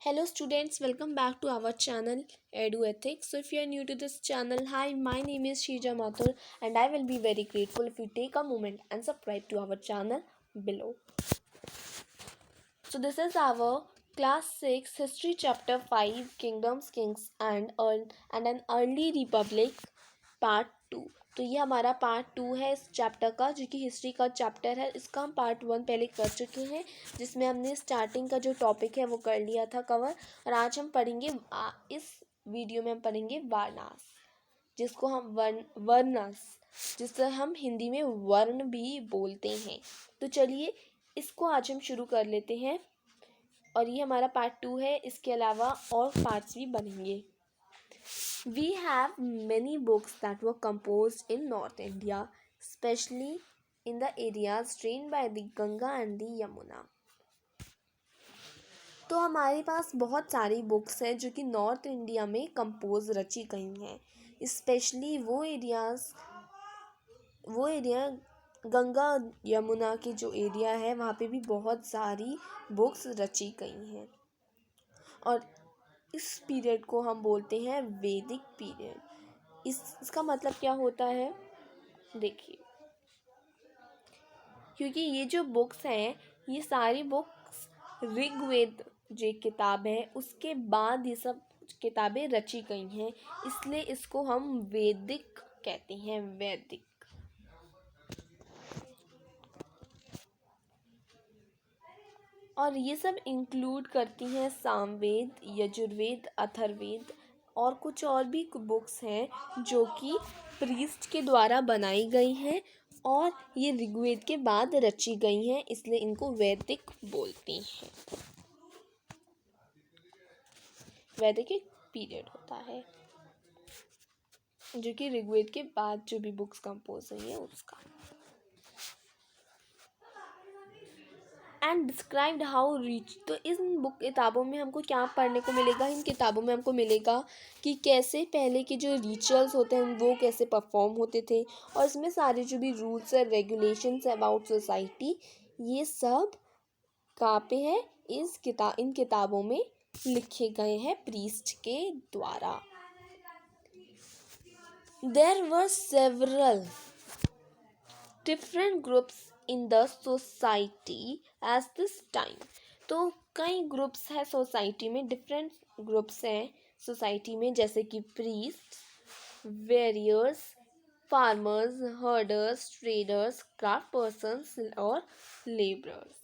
Hello students, welcome back to our channel Edu Ethics. So if you are new to this channel, hi, my name is Shija Mathur and I will be very grateful if you take a moment and subscribe to our channel below. So this is our class 6 history chapter 5 Kingdoms, Kings and an Early Republic part 2. तो ये हमारा part 2 है इस chapter का, जो कि history का chapter है. इसका हम पार्ट 1 पहले कर चुके हैं, जिसमें हमने स्टार्टिंग का जो टॉपिक है वो कर लिया था कवर. और आज हम पढ़ेंगे इस वीडियो में हम पढ़ेंगे वारनास, जिसको हम वर्नस, जिससे हम हिंदी में वर्ण भी बोलते हैं. तो चलिए इसको आज हम शुरू कर लेते हैं. और ये हमारा पार्ट 2 है. इसके अलावा और पार्ट्स भी बनेंगे. We have many books that were composed in North India, especially in the areas drained by the Ganga and the Yamuna. तो हमारे पास बहुत सारी बुक्स हैं जो कि नॉर्थ इंडिया में कंपोज रची गई हैं. स्पेशली वो एरिया गंगा यमुना के जो एरिया है वहाँ पे भी बहुत सारी बुक्स रची गई हैं. और इस पीरियड को हम बोलते हैं वैदिक पीरियड. इसका मतलब क्या होता है, देखिए, क्योंकि ये जो बुक्स हैं ये सारी बुक्स ऋग्वेद जो किताब है उसके बाद ये सब किताबें रची गई हैं, इसलिए इसको हम वैदिक कहते हैं. वैदिक. और ये सब इंक्लूड करती हैं सामवेद, यजुर्वेद, अथर्ववेद और कुछ और भी बुक्स हैं जो कि प्रीस्ट के द्वारा बनाई गई हैं और ये ऋग्वेद के बाद रची गई हैं, इसलिए इनको वैदिक बोलते हैं. वैदिक एक पीरियड होता है जो कि ऋग्वेद के बाद जो भी बुक्स कंपोज हुई है उसका. And described how rich. तो इन बुक किताबों में हमको क्या पढ़ने को मिलेगा, इन किताबों में हमको मिलेगा कि कैसे पहले के जो रिचुअल्स होते हैं वो कैसे परफॉर्म होते थे, और इसमें सारे जो भी रूल्स और रेगुलेशंस अबाउट सोसाइटी ये सब कहाँ पे है, इन किताबों में लिखे गए हैं प्रीस्ट के द्वारा. There were several different groups in the society as this time. तो कई ग्रुप्स है सोसाइटी में, डिफरेंट ग्रुप्स हैं सोसाइटी में, जैसे कि priest, warriors, farmers, herders, traders, craft persons और लेबरर्स,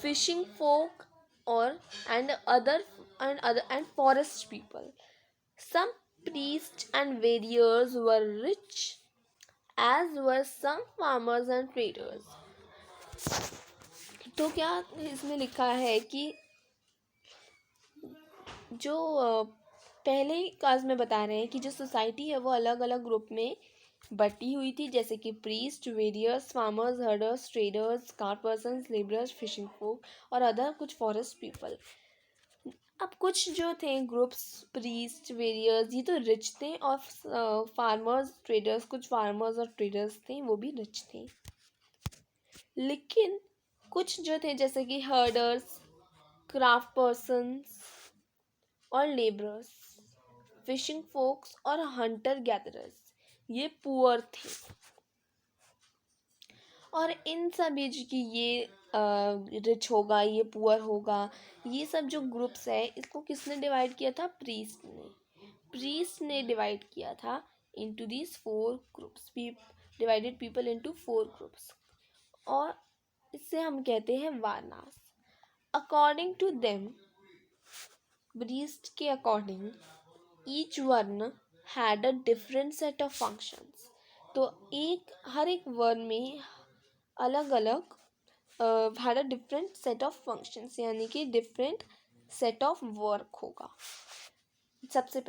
फिशिंग फोक और and forest people. Some priests and warriors were rich, as were some farmers and traders. तो क्या इसमें लिखा है कि जो पहले क्लास में बता रहे हैं कि जो सोसाइटी है वो अलग अलग ग्रुप में बटी हुई थी, जैसे कि priest, warriors, farmers, herders, traders, cart persons, labourers, fishing folk और अदर कुछ फॉरेस्ट पीपल. अब कुछ जो थे ग्रुप्स, प्रीस्ट, वेरियर्स, ये तो रिच थे, और फार्मर्स, ट्रेडर्स, कुछ फार्मर्स और ट्रेडर्स थे वो भी रिच थे. लेकिन कुछ जो थे जैसे कि हर्डर्स, क्राफ्ट पर्सन्स और लेबरर्स, फिशिंग फोक्स और हंटर गैदरर्स, ये पुअर थे. और इन सब की ये रिच होगा, ये पुअर होगा, ये सब जो ग्रुप्स है इसको किसने डिवाइड किया था, प्रीस्ट ने डिवाइड किया था into these 4 groups, divided people into 4 groups, और इससे हम कहते हैं वारनास. अकॉर्डिंग टू देम, प्रीस्ट के अकॉर्डिंग, ईच वर्ण had a different set of functions. तो हर एक वर्ण में अलग अलग had a different set of functions, यानी कि डिफरेंट सेट ऑफ वर्क होगा. सबसे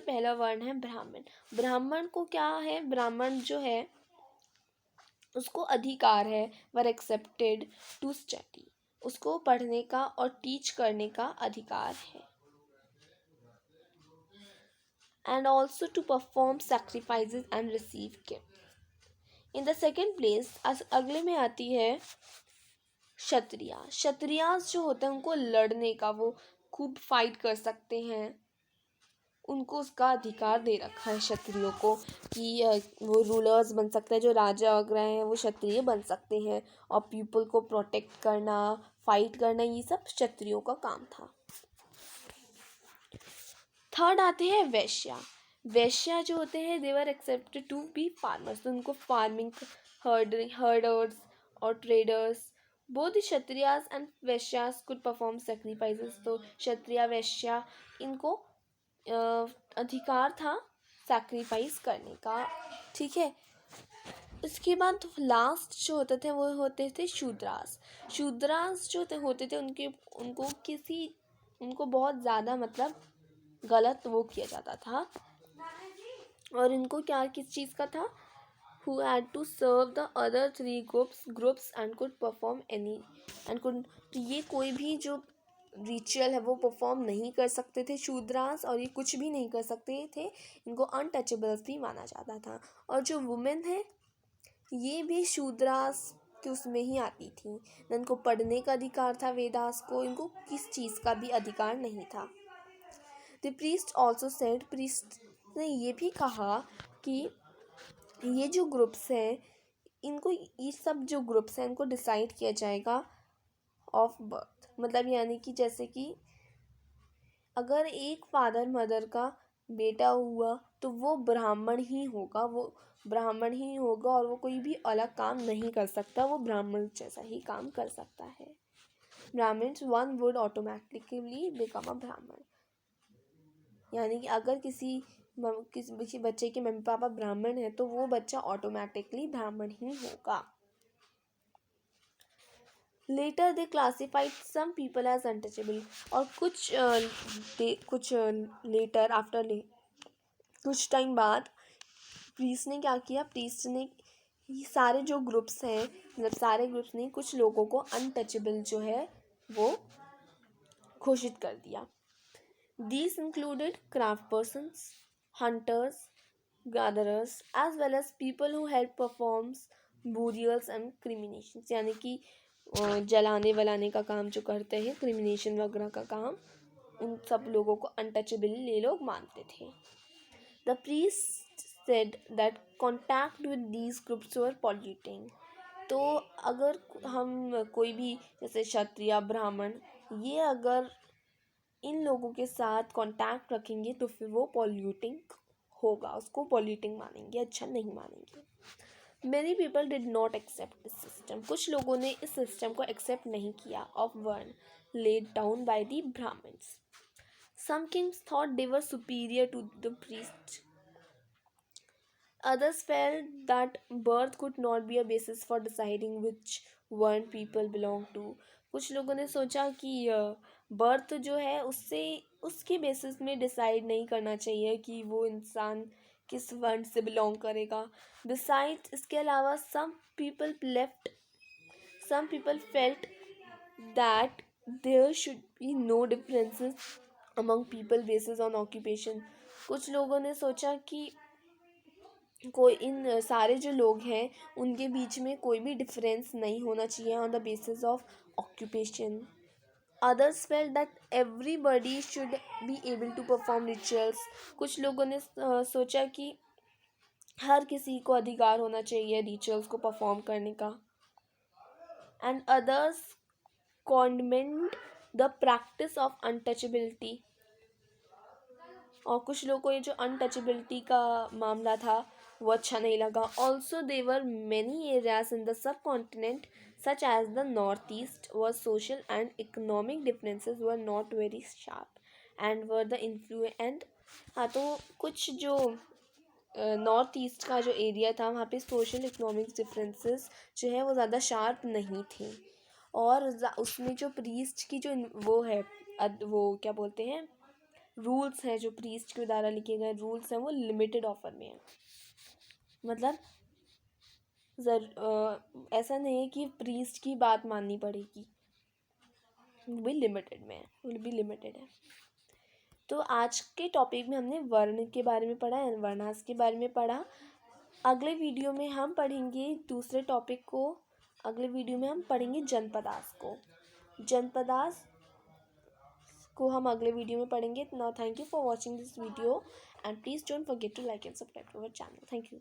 पहला वर्ण है ब्राह्मण. ब्राह्मण को क्या है, ब्राह्मण जो है उसको अधिकार है, वर एक्सेप्टेड टू स्टडी, उसको पढ़ने का और टीच करने का अधिकार है, and also to perform sacrifices and receive gifts. In the second place, अगले में आती है क्षत्रियास जो होते हैं उनको लड़ने का, वो खूब फाइट कर सकते हैं, उनको उसका अधिकार दे रखा है क्षत्रियों को कि वो रूलर्स बन सकते हैं, जो राजा वगैरह हैं वो क्षत्रिय बन सकते हैं, और पीपल को प्रोटेक्ट करना, फाइट करना, ये सब क्षत्रियों का काम था। थर्ड आते हैं वैश्या। वैश्या जो होते हैं they were accepted to be farmers, तो उनको फार्मिंग, हर्डर्स और traders. Both Kshatriyas and Vaishyas could perform sacrifices, तो क्षत्रिय वैश्या इनको अधिकार था सैक्रिफाइस करने का। ठीक है, उसके बाद लास्ट जो होते थे वो होते थे शूद्रास। शूद्रास जो होते थे उनको बहुत ज़्यादा मतलब गलत वो किया जाता था, और इनको क्या किस चीज़ का था, who had to serve the other three groups and could perform any and could, तो ये कोई भी जो रिचुअल है वो परफॉर्म नहीं कर सकते थे शूद्रास, और ये कुछ भी नहीं कर सकते थे, इनको अनटचेबल्स भी माना जाता था। और जो वुमेन है ये भी शूद्रास के उसमें ही आती थी, न इनको पढ़ने का अधिकार था वेदास को, इनको किस चीज़ का भी अधिकार नहीं था। The priest also said, priest ने ये भी कहा कि ये जो ग्रुप्स हैं इनको, ये सब जो ग्रुप्स हैं इनको डिसाइड किया जाएगा ऑफ बर्थ, मतलब यानी कि जैसे कि अगर एक फादर मदर का बेटा हुआ तो वो ब्राह्मण ही होगा, और वो कोई भी अलग काम नहीं कर सकता, वो ब्राह्मण जैसा ही काम कर सकता है। Brahmans one would automatically become a Brahman, यानी कि अगर किसी बच्चे के मम्मी पापा ब्राह्मण है तो वो बच्चा ऑटोमेटिकली ब्राह्मण ही होगा। Later they classified some people as untouchable, और कुछ टाइम बाद प्रीस्ट ने क्या किया, प्रीस्ट ने ये सारे जो ग्रुप्स हैं, मतलब सारे ग्रुप्स ने कुछ लोगों को अनटचेबल जो है वो घोषित कर दिया। These included craft persons, hunters, gatherers, as well as people who help performs burials and cremations, यानी कि जलाने वलाने का काम जो करते हैं, क्रिमिनेशन वगैरह का काम, उन सब लोगों को अनटचेबल ये लोग मानते थे। The priest said that contact with these groups were polluting, तो अगर हम कोई भी जैसे क्षत्रिय ब्राह्मण ये अगर इन लोगों के साथ कांटेक्ट रखेंगे तो फिर वो पॉल्यूटिंग होगा, उसको पॉल्यूटिंग मानेंगे, अच्छा नहीं मानेंगे। Many people did not accept this system, कुछ लोगों ने इस सिस्टम को एक्सेप्ट नहीं किया of one laid down by the Brahmins. Some kings thought they were superior to the priests. Others felt that birth could not be a basis for deciding which one people belong to. कुछ लोगों ने सोचा कि birth जो है उसके basis में decide नहीं करना चाहिए कि वो इंसान किस वर्ण से बिलोंग करेगा। बिसाइड्स इसके अलावा some people felt that there should be no differences among people basis on occupation. कुछ लोगों ने सोचा कि कोई इन सारे जो लोग हैं उनके बीच में कोई भी डिफरेंस नहीं होना चाहिए on the basis of occupation. Others felt that everybody should be able to perform rituals, कुछ लोगों ने सोचा कि हर किसी को अधिकार होना चाहिए रिचुअल्स को परफॉर्म करने का। And others condemned the practice of untouchability, और कुछ लोगों को ये जो अनटचेबिलिटी का मामला था वो अच्छा नहीं लगा। Also there many areas in the subcontinent such as the north east where social and economic differences were not very sharp and where the influence. हाँ, तो कुछ जो नॉर्थ ईस्ट का जो एरिया था वहाँ पे सोशल इकोनॉमिक डिफरेंसेस जो है वो ज़्यादा शार्प नहीं थी, और उसमें जो प्रीस्ट की जो वो है वो क्या बोलते हैं रूल्स हैं, जो प्रीस्ट के द्वारा लिखे गए रूल्स हैं वो लिमिटेड ऑफर में है, मतलब ऐसा नहीं है कि प्रीस्ट की बात माननी पड़ेगी, वो भी लिमिटेड में है, वो भी लिमिटेड है। तो आज के टॉपिक में हमने वर्ण के बारे में पढ़ा, वर्णास के बारे में पढ़ा। अगले वीडियो में हम पढ़ेंगे दूसरे टॉपिक को, अगले वीडियो में हम पढ़ेंगे जनपदास को। जनपदास को हम अगले वीडियो में पढ़ेंगे। Now thank you for watching this video and please don't forget to like and subscribe to our channel. Thank you.